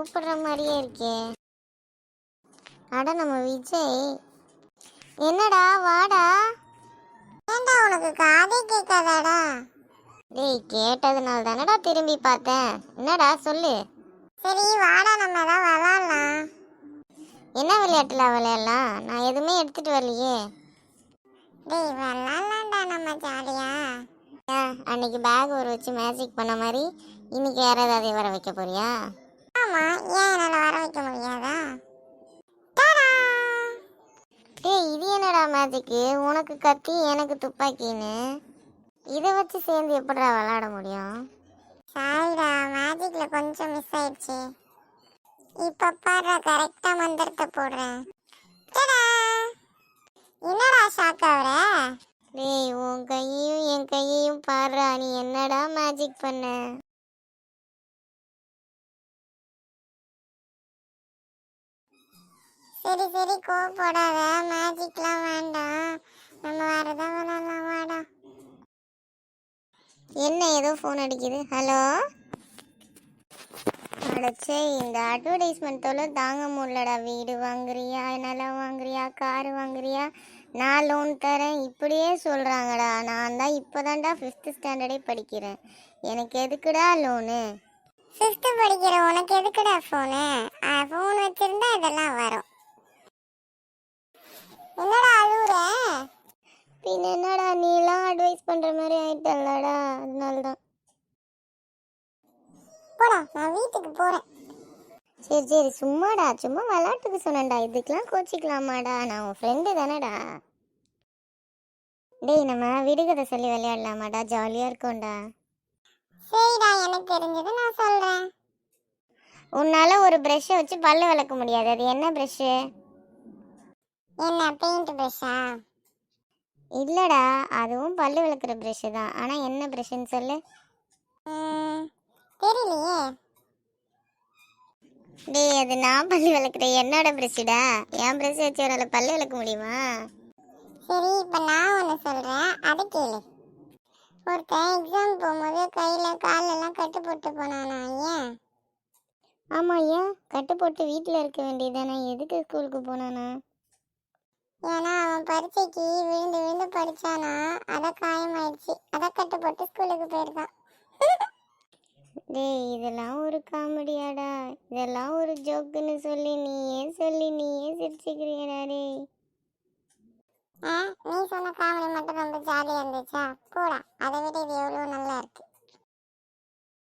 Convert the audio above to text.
கூப்பிடுற மாதிரியே இருக்கே. அட நம்ம விஜய். என்னடா வாடா. ஏண்டா உனக்கு காதே கேட்காதாடா? டேய் கேட்டதுனால தானடா திரும்பி பார்த்தேன். என்னடா சொல்லு. சரி வாடா, நம்ம ஏதாவது விளாட்லாம். என்ன விளையாட்டுல விளையாடலாம்? நான் எதுவுமே எடுத்துட்டு வரலையே. டேய் விளாட்லாம்டா நம்ம ஜாலியா. அன்னைக்கு பேக் ஒரு வச்சு மேஜிக் பண்ண மாதிரி இன்னைக்கு யாராவது அதை வர வைக்க போறியா? ஆமா, ஏன் என்னால் வர வைக்க முடியாதா? டேய் இது என்னடா மேஜிக்கு? உனக்கு கத்தி எனக்கு துப்பாக்கின்னு இதை வச்சு சேர்ந்து எப்படிடா விளையாட முடியும்? சாரிடா, மேஜிக்ல கொஞ்சம் மிஸ் ஆயிடுச்சு. இப்ப பாரு, கரெக்டா மந்திரத்தை போடுறேன். என்னடா ஷாக் ஆகுற? டேய் உன் கையையும் என் கையையும் பாடுறா. நீ என்னடா மேஜிக் பண்ண? சரி சரி, கோவப்படாத. மேஜிக்லாம் வேண்டாம், நம்ம வேற ஏதாவது விளாட்லாம். வாடா. என்ன ஏதோ ஃபோன் அடிக்குது. ஹலோ. அடச்சே, இந்த அட்வர்டைஸ்மெண்ட் தொல்லை தாங்க முடியலடா. வீடு வாங்குறியா, நிலம் வாங்குறியா, காரு வாங்குறியா, நான் லோன் தரேன், இப்படியே சொல்கிறாங்கடா. நான் தான் இப்போதான்டா 5th ஸ்டாண்டர்டே படிக்கிறேன். எனக்கு எதுக்குடா லோனு? 5th படிக்கிற உனக்கு எதுக்குடா ஃபோனு? ஃபோன் வச்சிருந்தா இதெல்லாம் வரும். என்னடா அழுவுற? பின்ன என்னடா, நீலாம் அட்வைஸ் பண்ணுற மாதிரி ஆயிட்டல்லடா, அதனால தான். போடா, நான் வீட்டுக்கு போகிறேன். சரி சரி, சும்மாடா, சும்மா விளாட்டுக்கு சொன்னேன்டா. இதுக்கெலாம் கோச்சிக்கலாமாடா? நான் உன் ஃப்ரெண்டு தானேடா. டேய் நம்ம விடுகதை சொல்லி விளையாடலாமாடா? ஜாலியாக இருக்கும்டா. சரிடா, எனக்கு தெரிஞ்சது நான் சொல்கிறேன். உன்னால் ஒரு ப்ரெஷ்ஷை வச்சு பல்லு விளக்க முடியாது. அது என்ன ப்ரெஷ்ஷு? என்ன, பெயிண்ட் ப்ரஷ்ஷா? இல்லைடா, அதுவும் பல்லு விளக்குற ப்ரெஷ்ஷு தான். ஆனால் என்ன ப்ரெஷ்ஷுன்னு சொல்லு. தெரியலையே. டேய் அது நான் பல்லு விளக்குற என்னோட ப்ரெஷ்ஷுடா. என் ப்ரெஷ் வச்சு ஒரு பல்லு விளக்க முடியுமா? சரி, இப்போ நான் ஒன்று சொல்கிறேன், அதை கேளு. ஒருத்தன் எக்ஸாம் போகும்போது கையில் காலெல்லாம் கட்டு போட்டு போனானா, ஏன்? ஆமாம், ஏன்? கட்டு போட்டு வீட்டில் இருக்க வேண்டியதானே, எதுக்கு ஸ்கூலுக்கு போனானா? ஏன்னா அவன் பரீட்சைக்கு விழுந்து விழுந்து படிச்சானா, அதை காயமாயிடுச்சு, அதை கட்டு போட்டு ஸ்கூலுக்கு போயிருக்கான். டேய் இதெல்லாம் ஒரு காமெடியாடா? இதெல்லாம் ஒரு ஜோக்குன்னு சொல்லி நீயே சிரிச்சுக்கிறியடா டேய். நீ சொன்ன காமெடி மட்டும் ரொம்ப ஜாலியாக இருந்துச்சா? போடா, அதை விட இது எவ்வளோ நல்லா இருக்கு.